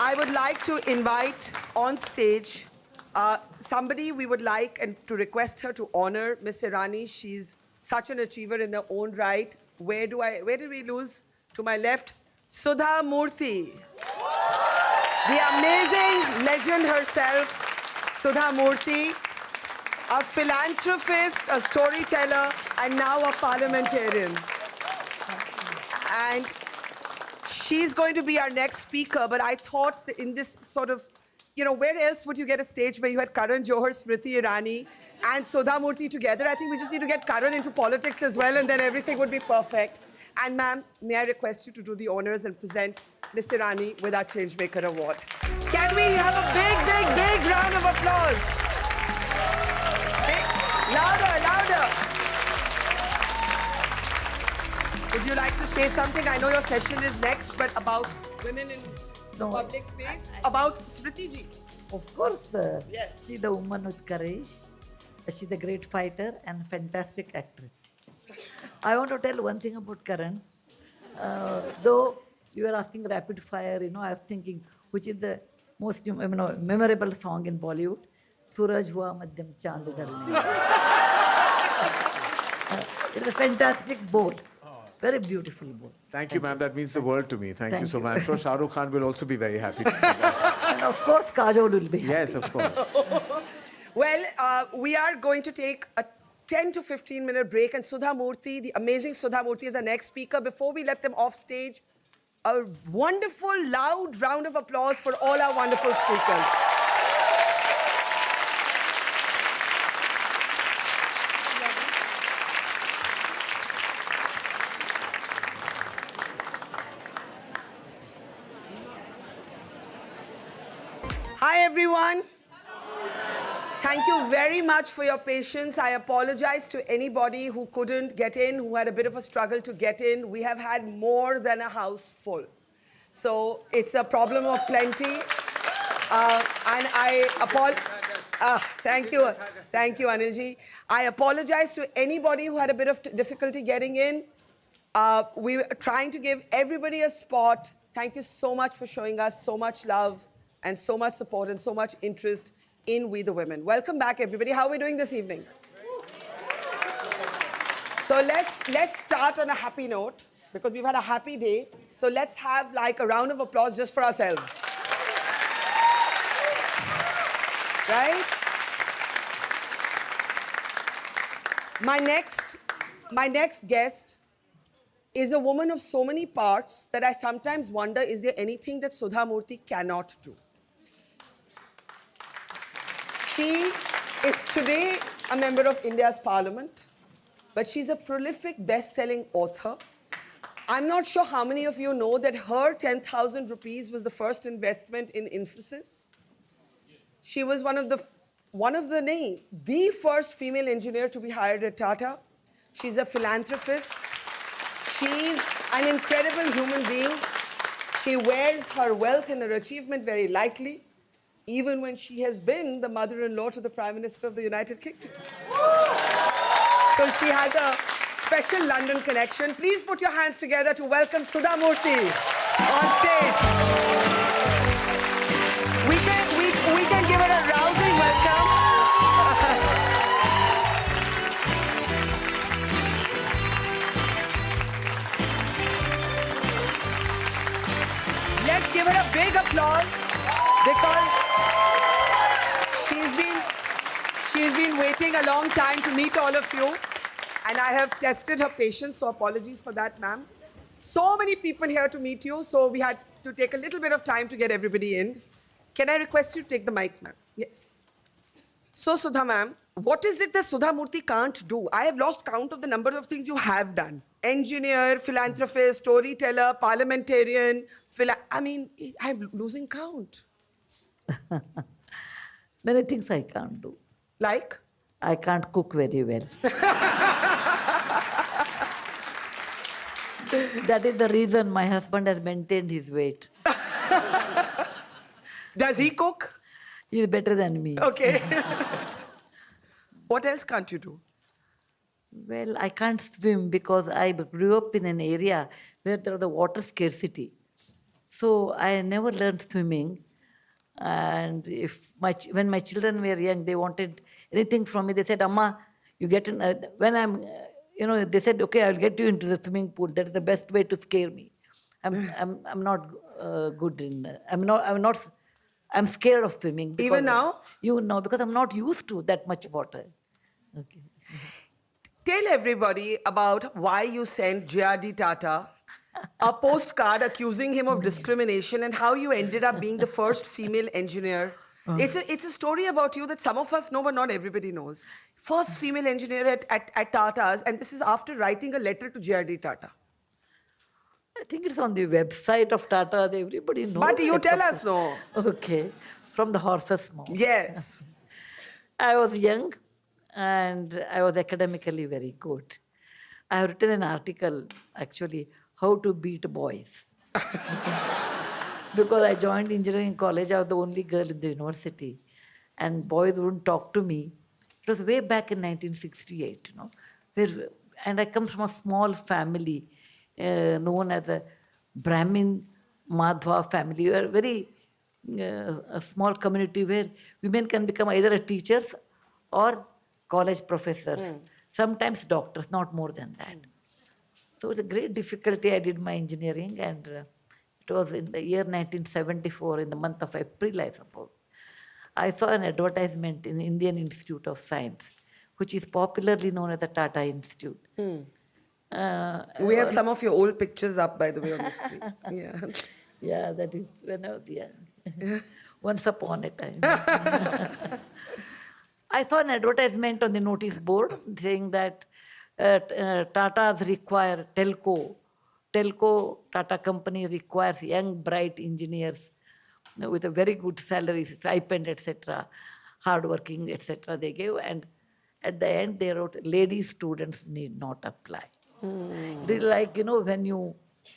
I would like to invite on stage somebody we would like and to request her to honor Miss Irani. She's such an achiever in her own right. Where did we lose? To my left, Sudha Murty. The amazing legend herself, Sudha Murty, a philanthropist, a storyteller, and now a parliamentarian. And she's going to be our next speaker, but I thought that in this sort of, where else would you get a stage where you had Karan Johar, Smriti Irani, and Sudha Murty together? I think we just need to get Karan into politics as well, and then everything would be perfect. And ma'am, may I request you to do the honors and present Miss Irani with our Changemaker Award. Can we have a big, big, big round of applause? Louder, louder. Would you like to say something? I know your session is next, but about women in public space? About Smriti ji. Of course. Yes. She's the woman with courage. She's a great fighter and fantastic actress. I want to tell one thing about Karan. Though you were asking rapid fire, I was thinking, which is the most memorable song in Bollywood? Suraj hua madhyam chand dalne. It's a fantastic boat. Very beautiful boat. Thank you, ma'am. That means the world to me. Thank you so much. I'm sure Shah Rukh Khan will also be very happy to see that. And of course, Kajol will be happy. Yes, of course. Well, we are going to take a 10 to 15 minute break, and Sudha Murty, the amazing Sudha Murty, is the next speaker. Before we let them off stage, a wonderful, loud round of applause for all our wonderful speakers. Hi, everyone. Thank you very much for your patience. I apologize to anybody who couldn't get in, who had a bit of a struggle to get in. We have had more than a house full. So it's a problem of plenty. And I apologize. Thank you. Thank you, Anilji. I apologize to anybody who had a bit of difficulty getting in. We were trying to give everybody a spot. Thank you so much for showing us so much love and so much support and so much interest in We the Women. Welcome back, everybody. How are we doing this evening? So let's start on a happy note, because we've had a happy day. So let's have like a round of applause just for ourselves. Right? My next guest is a woman of so many parts that I sometimes wonder, is there anything that Sudha Murty cannot do? She is today a member of India's parliament, but she's a prolific best-selling author. I'm not sure how many of you know that her 10,000 rupees was the first investment in Infosys. She was the first female engineer to be hired at Tata. She's a philanthropist. She's an incredible human being. She wears her wealth and her achievement very lightly, even when she has been the mother-in-law to the Prime Minister of the United Kingdom. So she has a special London connection. Please put your hands together to welcome Sudha Murty on stage. We can give her a rousing welcome. Let's give her a big applause, because she's been waiting a long time to meet all of you, and I have tested her patience, so apologies for that, ma'am. So many people here to meet you, so we had to take a little bit of time to get everybody in. Can I request you to take the mic, ma'am? Yes. So, Sudha, ma'am, what is it that Sudha Murty can't do? I have lost count of the number of things you have done. Engineer, philanthropist, storyteller, parliamentarian, I'm losing count. Many things I can't do. Like? I can't cook very well. That is the reason my husband has maintained his weight. Does he cook? He's better than me. Okay. What else can't you do? Well, I can't swim because I grew up in an area where there was a water scarcity. So I never learned swimming. And when my children were young, they wanted anything from me. They said, Amma, you get in, when I'm, they said, okay, I'll get you into the swimming pool. That is the best way to scare me. I'm not good in, I'm scared of swimming. Because, Even now? Because I'm not used to that much water. Okay. Tell everybody about why you sent JRD Tata a postcard accusing him of discrimination and how you ended up being the first female engineer. It's a story about you that some of us know, but not everybody knows. First female engineer at Tata's, and this is after writing a letter to JRD Tata. I think it's on the website of Tata. Everybody knows. But you tell us, no. Okay. From the horse's mouth. Yes. I was young and I was academically very good. I have written an article, actually, how to beat boys. Because I joined engineering college, I was the only girl in the university. And boys wouldn't talk to me. It was way back in 1968, and I come from a small family known as a Brahmin Madhwa family. We are very a small community where women can become either teachers or college professors, sometimes doctors, not more than that. So it was a great difficulty. I did my engineering, and it was in the year 1974, in the month of April, I suppose. I saw an advertisement in Indian Institute of Science, which is popularly known as the Tata Institute. We have some of your old pictures up, by the way, on the screen. Yeah. Yeah, that is when I was young. Once upon a time. I saw an advertisement on the notice board saying that Tata's require TELCO. TELCO, Tata company, requires young, bright engineers with a very good salary, stipend, etc., hardworking, etc. they gave. And at the end, they wrote, lady students need not apply. It is like, when you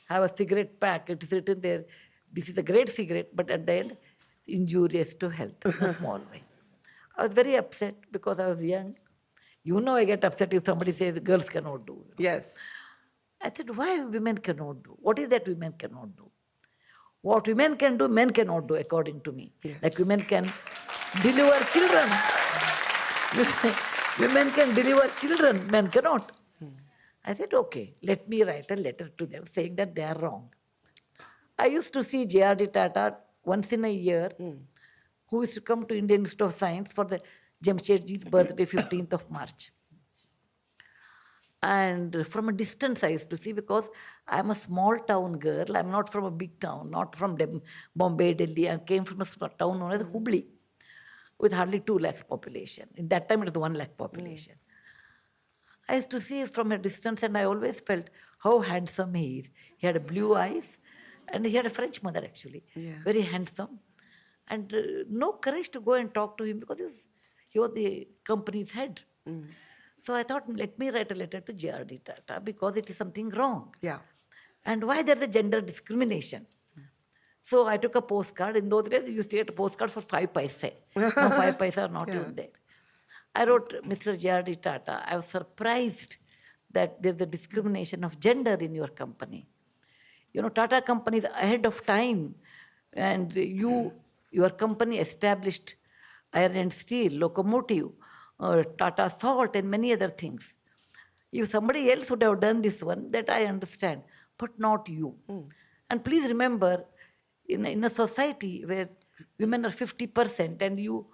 have a cigarette pack, it is written there, this is a great cigarette, but at the end, injurious to health in a small way. I was very upset because I was young. I get upset if somebody says girls cannot do. Yes. I said, why women cannot do? What is that women cannot do? What women can do, men cannot do, according to me. Yes. Like women can deliver children. Women can deliver children, men cannot. I said, okay, let me write a letter to them saying that they are wrong. I used to see JRD Tata once in a year, who used to come to Indian Institute of Science for the Jamshedji's birthday, 15th of March. And from a distance I used to see, because I'm a small town girl. I'm not from a big town, not from Bombay, Delhi. I came from a small town known as Hubli, with hardly 2 lakhs population. In that time, it was 1 lakh population. I used to see from a distance, and I always felt how handsome he is. He had blue eyes, and he had a French mother, actually. Yeah. Very handsome. And no courage to go and talk to him, because he was the company's head. So I thought, let me write a letter to JRD Tata, because it is something wrong. Yeah. And why there's a gender discrimination. So I took a postcard. In those days, you used to get a postcard for 5 paise. Now 5 paise are not even there. I wrote, Mr. JRD Tata, I was surprised that there's a discrimination of gender in your company. Tata company is ahead of time. And your company established iron and steel, locomotive, Tata Salt, and many other things. If somebody else would have done this one, that I understand, but not you. And please remember, in a society where women are 50%, and you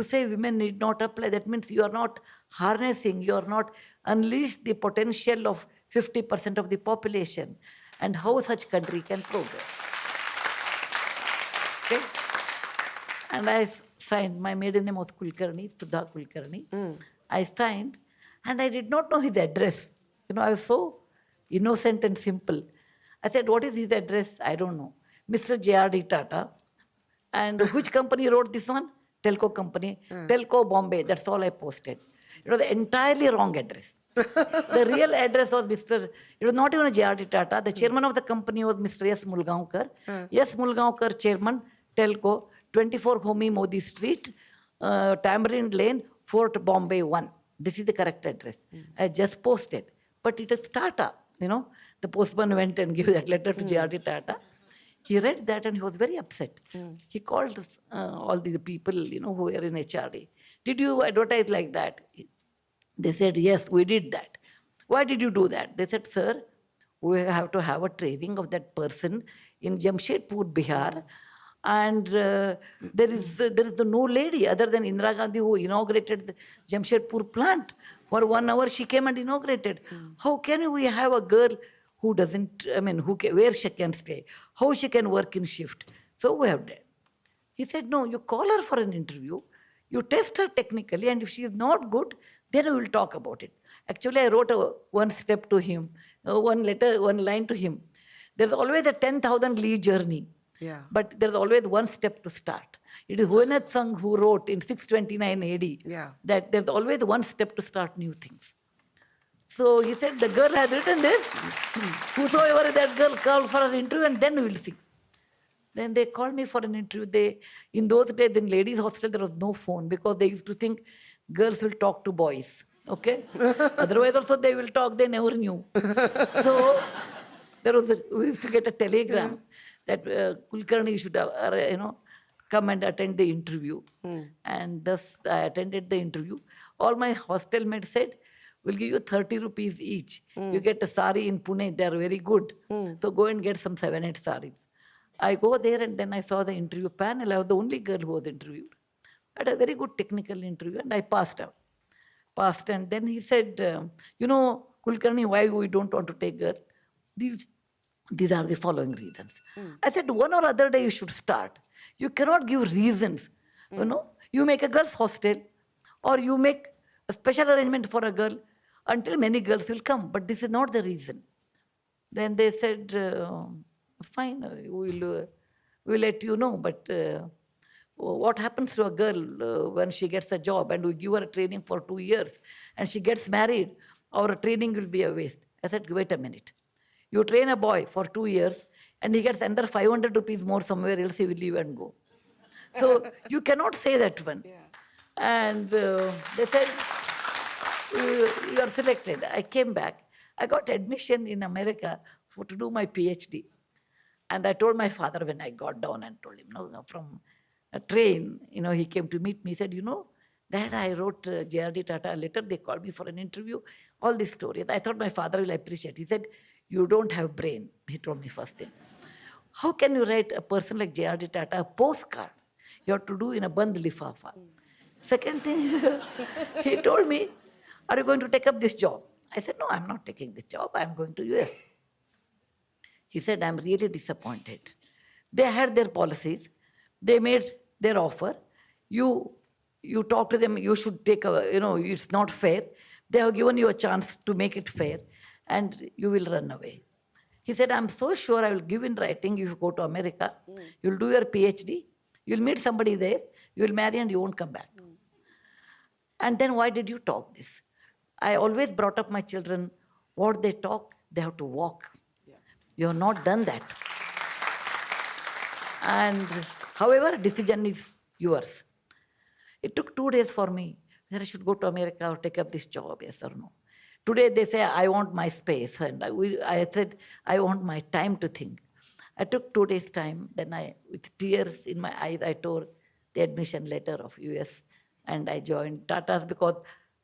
say women need not apply, that means you are not harnessing, you are not unleashed the potential of 50% of the population, and how such country can progress. Okay? And I signed, my maiden name was Kulkarni, Sudha Kulkarni. I signed, and I did not know his address. I was so innocent and simple. I said, what is his address? I don't know. Mr. JRD Tata. And which company wrote this one? TELCO company. TELCO Bombay. That's all I posted. It was the entirely wrong address. The real address was it was not even a JRD Tata. The chairman of the company was Mr. S. Mulgaonkar. S. Mulgaonkar, chairman, TELCO, 24 Homi Modi Street, Tamarind Lane, Fort Bombay 1. This is the correct address. I just posted. But it is Tata, The postman went and gave that letter to JRD Tata. He read that and he was very upset. He called all the people, who were in HRD. Did you advertise like that? They said, yes, we did that. Why did you do that? They said, sir, we have to have a training of that person in Jamshedpur, Bihar. And there is no lady other than Indira Gandhi who inaugurated the Jamshedpur plant. For 1 hour she came and inaugurated. How can we have a girl who doesn't, where she can stay, how she can work in shift? So we have done. He said, no, you call her for an interview, you test her technically, and if she is not good, then we will talk about it. Actually, I wrote one step to him, one line to him. There's always a 10,000 li journey, but there's always one step to start. It is Huenat Sangh who wrote in 629 AD that there's always one step to start new things. So he said, the girl has written this. Whosoever that girl called for an interview, and then we will see. Then they called me for an interview. In those days, in ladies' hostel, there was no phone because they used to think girls will talk to boys. Okay? Otherwise, also they will talk. They never knew. So we used to get a telegram that Kulkarni should come and attend the interview. And thus I attended the interview. All my hostel mates said, we'll give you 30 rupees each. You get a sari in Pune, they're very good. So go and get some 7-8 saris. I go there and then I saw the interview panel. I was the only girl who was interviewed. I had a very good technical interview and I passed out. And then he said, Kulkarni, why we don't want to take girl? These are the following reasons. I said, one or other day you should start. You cannot give reasons. You make a girl's hostel or you make a special arrangement for a girl until many girls will come. But this is not the reason. Then they said, fine, we'll let you know. But what happens to a girl when she gets a job and we give her a training for 2 years and she gets married, our training will be a waste. I said, wait a minute. You train a boy for 2 years and he gets under 500 rupees more somewhere else, he will leave and go. So you cannot say that one. And they said, you are selected. I came back. I got admission in America to do my PhD. And I told my father when I got down and told him, from a train, he came to meet me. He said, Dad, I wrote JRD Tata a letter. They called me for an interview. All these stories. I thought my father will appreciate. He said, you don't have brain, he told me first thing. How can you write a person like JRD Tata a postcard? You have to do in a band lifafa. Second thing, he told me, are you going to take up this job? I said, no, I'm not taking this job. I'm going to US. He said, I'm really disappointed. They had their policies. They made their offer. You talk to them, you should take it's not fair. They have given you a chance to make it fair and you will run away. He said, I'm so sure I will give in writing if you go to America. You'll do your PhD. You'll meet somebody there. You'll marry and you won't come back. And then why did you talk this? I always brought up my children, what they talk, they have to walk. You have not done that. And however, decision is yours. It took 2 days for me whether I should go to America or take up this job, yes or no. Today they say, I want my space. And I said, I want my time to think. I took 2 days' time. Then with tears in my eyes, I tore the admission letter of US. And I joined Tata's because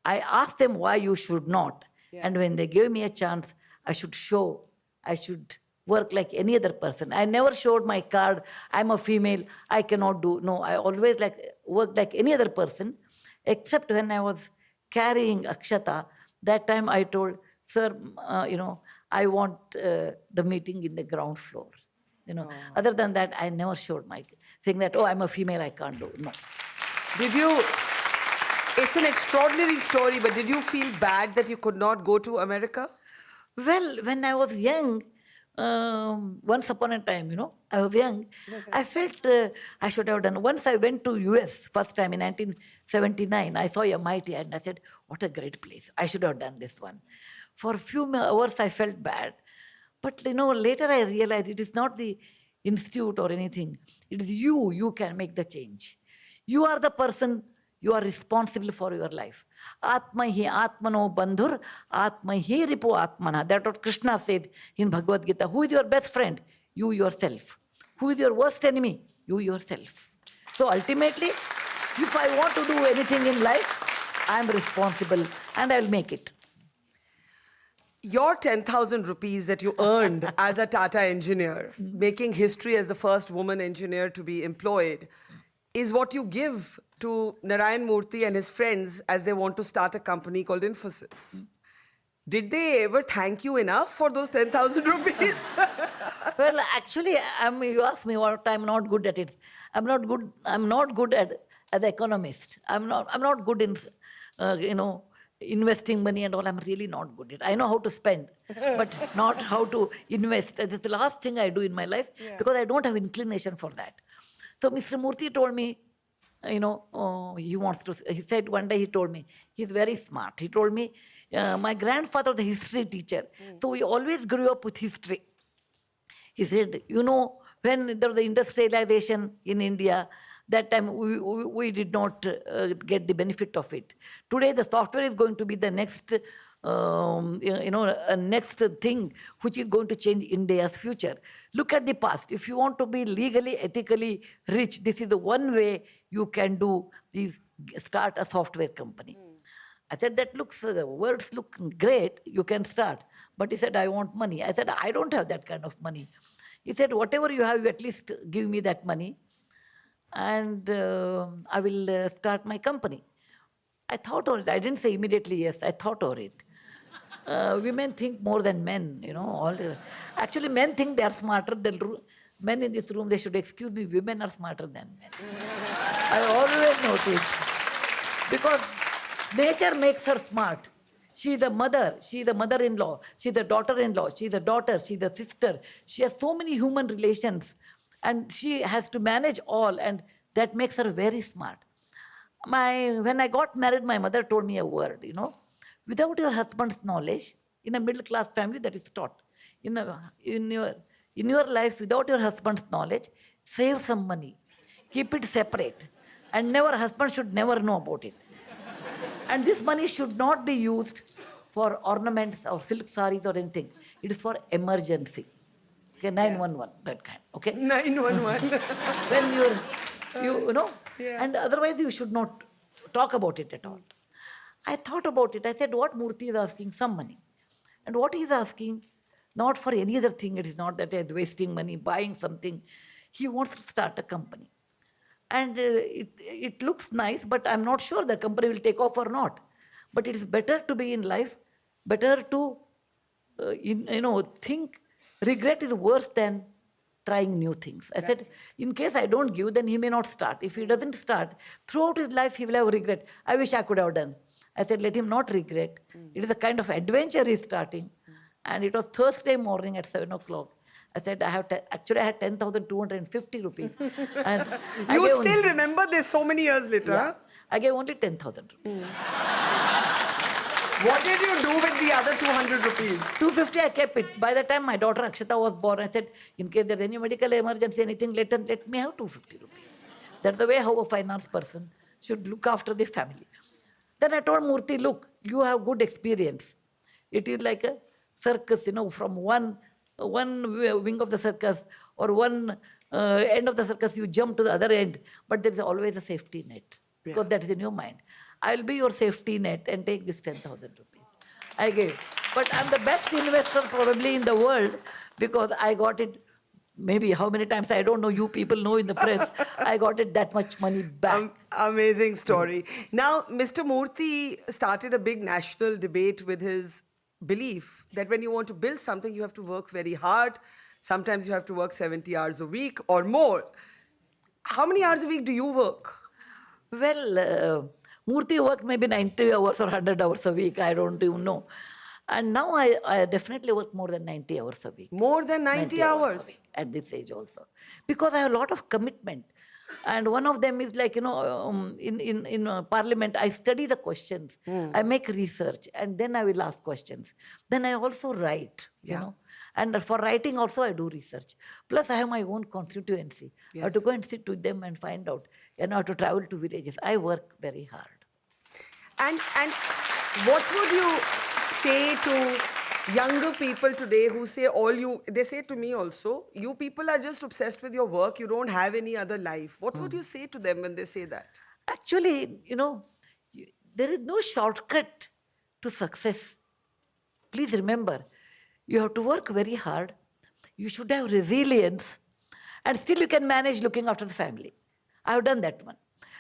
I asked them why you should not. And when they gave me a chance, I should work like any other person. I never showed my card, I'm a female, I cannot do. No, I always worked like any other person, except when I was carrying Akshata. That time I told, sir, I want the meeting in the ground floor. Other than that, I never showed my thing that, I'm a female, I can't do. No. It's an extraordinary story, but did you feel bad that you could not go to America? Well, when I was young, once upon a time, I was young, I felt I should have done. Once I went to US first time in 1979, I saw MIT and I said, what a great place. I should have done this one. For a few hours, I felt bad. But, later I realized it is not the institute or anything. It is you can make the change. You are the person. You are responsible for your life. Atma hi atmano bandhur, atma hi ripu atmana. That's what Krishna said in Bhagavad Gita. Who is your best friend? You yourself. Who is your worst enemy? You yourself. So ultimately, if I want to do anything in life, I am responsible and I'll make it. Your 10,000 rupees that you earned as a Tata engineer, making history as the first woman engineer to be employed, is what you give to Narayan Murthy and his friends as they want to start a company called Infosys. Did they ever thank you enough for those 10,000 rupees? Well, actually, you asked me what I'm not good at it. I'm not good as an economist. I'm not good in, investing money and all. I'm really not good at it. I know how to spend, but not how to invest. That's the last thing I do in my life because I don't have inclination for that. So Mr. Murthy told me, he said one day, he told me, he's very smart. He told me, my grandfather was a history teacher. So we always grew up with history. He said, when there was the industrialization in India, that time we did not get the benefit of it. Today, the software is going to be the next, next thing which is going to change India's future. Look at the past. If you want to be legally, ethically rich, this is the one way you can do this, start a software company. I said, the words look great, you can start. But he said, I want money. I said, I don't have that kind of money. He said, whatever you have, you at least give me that money and I will start my company. I thought over it. I didn't say immediately yes, I thought over it. Women think more than men, Actually, men think they are smarter than men in this room. They should excuse me, women are smarter than men. I always notice. Because nature makes her smart. She is a mother, she is a mother-in-law, she is a daughter-in-law, she is a daughter, she is a sister. She has so many human relations and she has to manage all and that makes her very smart. When I got married, my mother told me a word, without your husband's knowledge, in a middle-class family that is taught. In your life, without your husband's knowledge, save some money, keep it separate and husband should never know about it. And this money should not be used for ornaments or silk saris or anything. It is for emergency. Okay, 911, that kind. Okay? 911. When and otherwise you should not talk about it at all. I thought about it. I said, what Murthy is asking? Some money. And what he is asking, not for any other thing. It is not that he is wasting money, buying something. He wants to start a company. And it looks nice, but I'm not sure the company will take off or not. But it is better to be in life, better to, think regret is worse than trying new things. I said, in case I don't give, then he may not start. If he doesn't start, throughout his life he will have regret. I wish I could have done. I said, let him not regret. It is a kind of adventure he's starting. And it was Thursday morning at 7 o'clock. I said, I had 10,250 rupees. And you still remember this so many years later? Yeah, I gave only 10,000 rupees. What did you do with the other 200 rupees? 250 I kept it. By the time my daughter Akshata was born, I said, in case there's any medical emergency, anything, let me have 250 rupees. That's the way how a finance person should look after the family. Then I told Murthy, look, you have good experience. It is like a circus, from one wing of the circus or one end of the circus, you jump to the other end. But there is always a safety net because that is in your mind. I will be your safety net and take this 10,000 rupees. I gave. But I'm the best investor probably in the world because I got it maybe how many times, I don't know, you people know in the press, I got it that much money back. Amazing story. Now, Mr. Murthy started a big national debate with his belief that when you want to build something, you have to work very hard. Sometimes you have to work 70 hours a week or more. How many hours a week do you work? Well, Murthy worked maybe 90 hours or 100 hours a week. I don't even know. And now I definitely work more than 90 hours a week. More than 90 hours? A week at this age also. Because I have a lot of commitment. And one of them is like, in Parliament, I study the questions. I make research and then I will ask questions. Then I also write, you know. And for writing also I do research. Plus I have my own constituency. I have to go and sit with them and find out. I have to travel to villages. I work very hard. And what would you say to younger people today who say they say to me also, you people are just obsessed with your work, you don't have any other life. What would you say to them when they say that? Actually, there is no shortcut to success. Please remember, you have to work very hard. You should have resilience. And still you can manage looking after the family. I have done that one.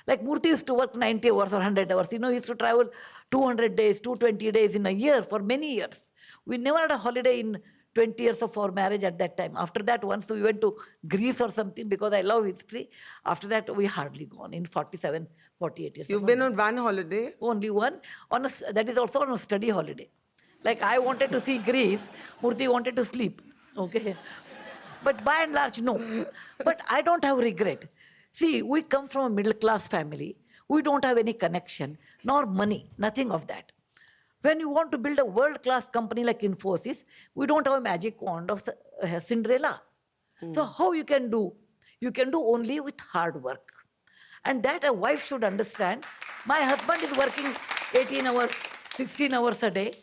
Like Murthy used to work 90 hours or 100 hours. He used to travel 200 days, 220 days in a year for many years. We never had a holiday in 20 years of our marriage at that time. After that, once we went to Greece or something because I love history. After that, we hardly gone in 47, 48 years. You've been on one holiday? Only one. That is also on a study holiday. Like I wanted to see Greece, Murthy wanted to sleep. Okay. But by and large, no. But I don't have regret. See, we come from a middle class family. We don't have any connection, nor money, nothing of that. When you want to build a world-class company like Infosys, we don't have a magic wand of Cinderella. So how you can do? You can do only with hard work. And that a wife should understand. My husband is working 18 hours, 16 hours a day,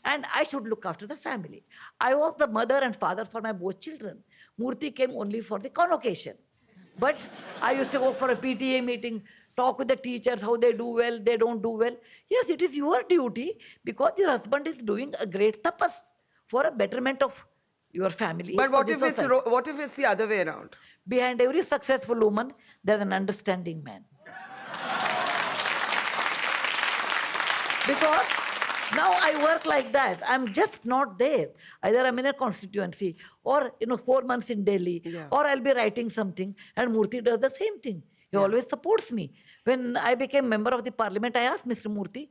and I should look after the family. I was the mother and father for my both children. Murthy came only for the convocation. But I used to go for a PTA meeting, talk with the teachers, how they do well, they don't do well. Yes, it is your duty because your husband is doing a great tapas for a betterment of your family. But what if it's the other way around? Behind every successful woman, there's an understanding man. Because now I work like that. I'm just not there. Either I'm in a constituency or 4 months in Delhi, or I'll be writing something, and Murthy does the same thing. He always supports me. When I became member of the parliament, I asked Mr. Murthy,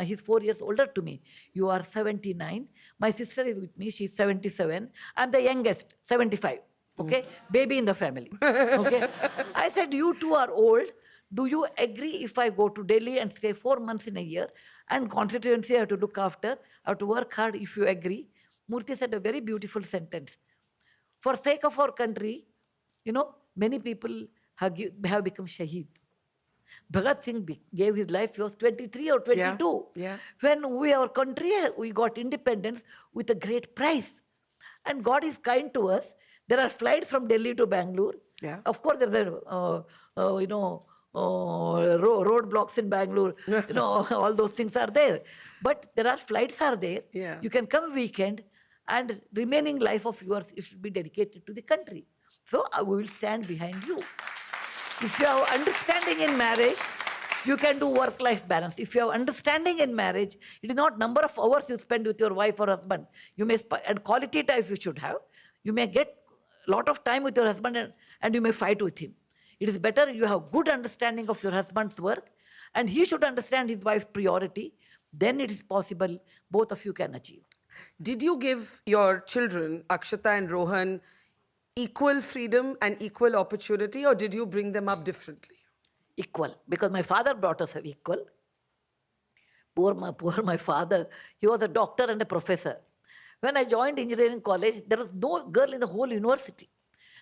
he's 4 years older to me. You are 79. My sister is with me. She's 77. I'm the youngest, 75. Okay? Baby in the family. Okay? I said, you two are old. Do you agree if I go to Delhi and stay 4 months in a year and constituency I have to look after, I have to work hard if you agree? Murthy said a very beautiful sentence. For sake of our country, many people have become shaheed. Bhagat Singh gave his life, he was 23 or 22. Yeah. When our country, we got independence with a great price. And God is kind to us. There are flights from Delhi to Bangalore. Yeah. Of course, there's roadblocks in Bangalore, all those things are there. But there are flights are there. Yeah. You can come weekend and remaining life of yours should be dedicated to the country. So we will stand behind you. If you have understanding in marriage, you can do work-life balance. If you have understanding in marriage, it is not number of hours you spend with your wife or husband. You may and quality time you should have. You may get a lot of time with your husband and you may fight with him. It is better you have good understanding of your husband's work and he should understand his wife's priority. Then it is possible both of you can achieve. Did you give your children, Akshata and Rohan, equal freedom and equal opportunity, or did you bring them up differently? Equal, because my father brought us up equal. Poor my father, he was a doctor and a professor. When I joined engineering college, there was no girl in the whole university.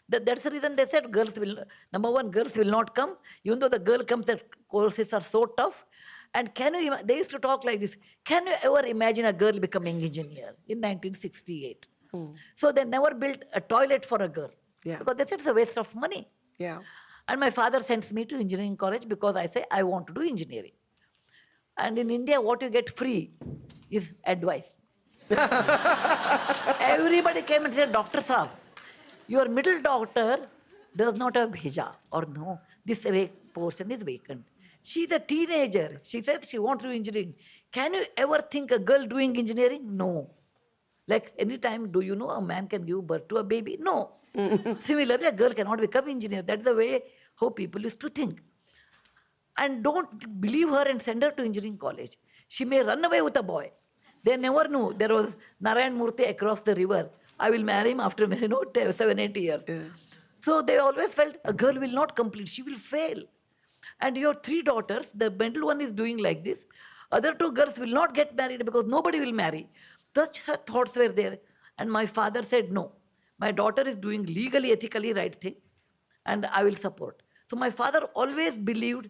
That's the reason they said girls will not come, even though the girl comes, the courses are so tough. And they used to talk like this, can you ever imagine a girl becoming engineer in 1968? So they never built a toilet for a girl. Yeah. Because they said it's a waste of money. Yeah. And my father sends me to engineering college because I say I want to do engineering. And in India, what you get free is advice. Everybody came and said, Dr. Saab, your middle daughter does not have bheja, or no, this portion is vacant. She's a teenager. She says she wants to do engineering. Can you ever think a girl doing engineering? No. Like any time, do you know a man can give birth to a baby? No. Similarly, a girl cannot become engineer. That's the way how people used to think. And don't believe her and send her to engineering college. She may run away with a boy. They never knew there was Narayan Murthy across the river. I will marry him after 7, 8 years. Yeah. So they always felt a girl will not complete. She will fail. And your 3 daughters, the middle one is doing like this. Other 2 girls will not get married because nobody will marry. Such thoughts were there. And my father said, no, my daughter is doing legally, ethically right thing. And I will support. So my father always believed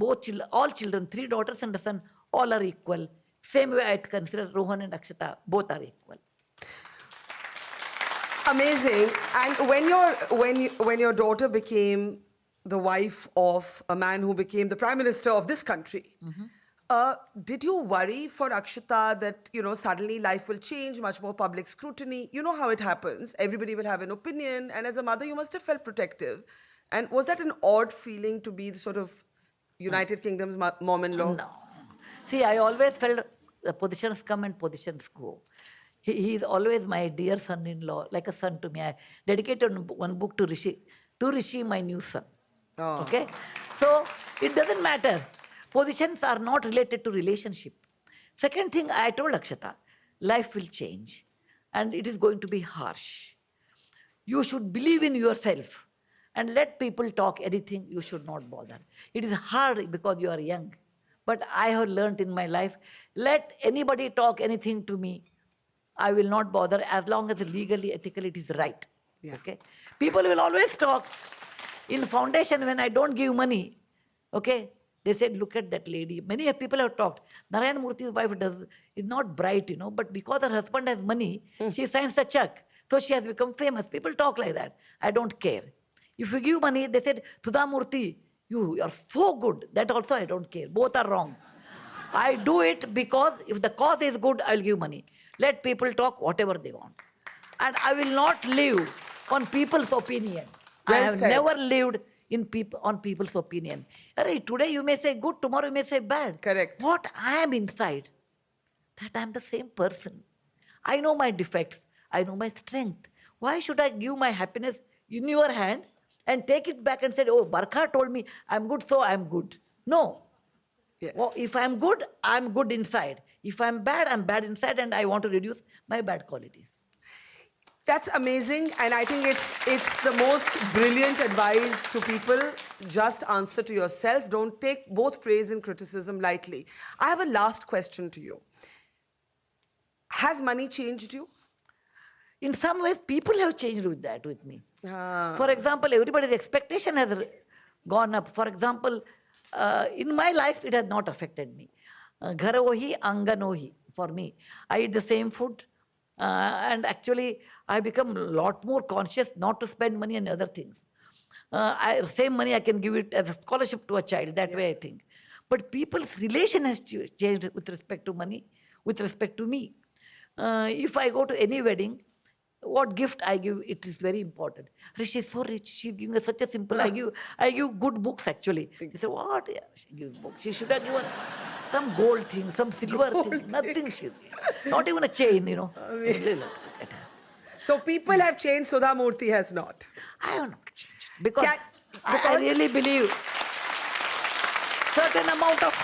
all children, 3 daughters and a son, all are equal. Same way I consider Rohan and Akshata, both are equal. Amazing. And when your daughter became the wife of a man who became the Prime Minister of this country, did you worry for Akshata that, suddenly life will change, much more public scrutiny? You know how it happens. Everybody will have an opinion. And as a mother, you must have felt protective. And was that an odd feeling to be the sort of United Kingdom's mom-in-law? No. See, I always felt positions come and positions go. He is always my dear son-in-law, like a son to me. I dedicated one book to Rishi. To Rishi, my new son. Oh. Okay? So, it doesn't matter. Positions are not related to relationship. Second thing, I told Akshata, life will change. And it is going to be harsh. You should believe in yourself. And let people talk anything, you should not bother. It is hard because you are young. But I have learned in my life, let anybody talk anything to me, I will not bother as long as legally, ethically it is right. Yeah. Okay? People will always talk. In foundation, when I don't give money, okay, they said, look at that lady. Many people have talked. Narayana Murthy's wife is not bright, but because her husband has money, she signs a check. So she has become famous. People talk like that. I don't care. If you give money, they said, Sudha Murty, you are so good. That also I don't care. Both are wrong. I do it because if the cause is good, I will give money. Let people talk whatever they want. And I will not live on people's opinion. Well I have said. never lived on people's opinion. Today you may say good, tomorrow you may say bad. Correct. What I am inside, that I am the same person. I know my defects. I know my strength. Why should I give my happiness in your hand and take it back and say, oh, Barkha told me I'm good, so I'm good. No. Yes. Well, if I'm good inside. If I'm bad inside, and I want to reduce my bad qualities. That's amazing, and I think it's the most brilliant advice to people. Just answer to yourself. Don't take both praise and criticism lightly. I have a last question to you. Has money changed you? In some ways, people have changed with me. For example, everybody's expectation has gone up. For example, in my life, it has not affected me. Ghar ohi, angan ohi, for me. I eat the same food. And actually, I become a lot more conscious not to spend money on other things. Same money, I can give it as a scholarship to a child. That way, I think. But people's relation has changed with respect to money, with respect to me. If I go to any wedding, what gift I give, it is very important. She's so rich. She's giving us such a simple. I give good books, actually. They say, what? Yeah, she gives books. She should have given some gold thing, some silver thing. Nothing. Not even a chain, So people have changed, Sudha Murty has not. I have not changed. Because I really believe certain amount of...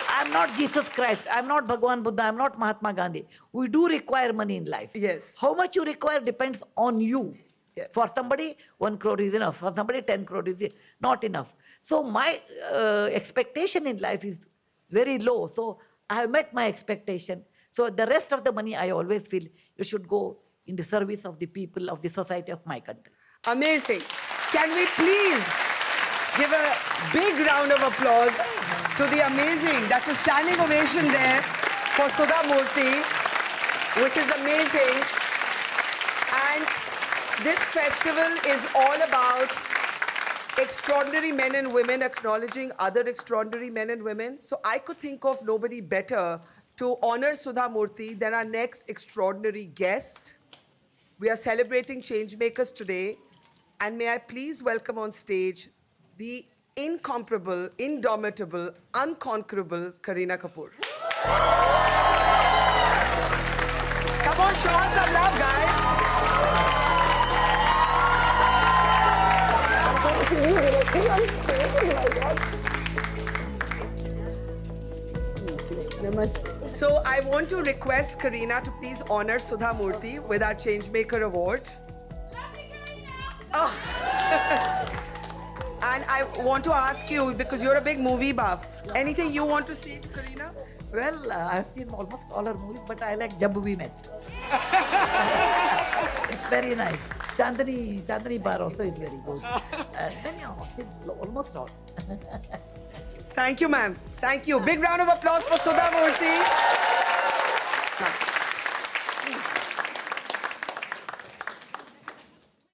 I'm not Jesus Christ. I'm not Bhagwan Buddha. I'm not Mahatma Gandhi. We do require money in life. Yes. How much you require depends on you. Yes. For somebody, 1 crore is enough. For somebody, 10 crore is not enough. So my expectation in life is very low. So I have met my expectation. So the rest of the money, I always feel you should go in the service of the people, of the society of my country. Amazing. Can we please give a big round of applause to the amazing, that's a standing ovation there for Sudha Murty, which is amazing. And this festival is all about extraordinary men and women acknowledging other extraordinary men and women. So I could think of nobody better to honor Sudha Murty than our next extraordinary guest. We are celebrating changemakers today. And may I please welcome on stage the incomparable, indomitable, unconquerable Kareena Kapoor. Come on, show us some love, guys. So I want to request Kareena to please honor Sudha Murty with our Changemaker Award. Oh. And I want to ask you, because you're a big movie buff, anything you want to say to Kareena? Well, I've seen almost all her movies, but I like Jab We Met. It's very nice. Chandani Bar also is very good. Many, almost all. Thank you, ma'am. Thank you. Big round of applause for Sudha Murty.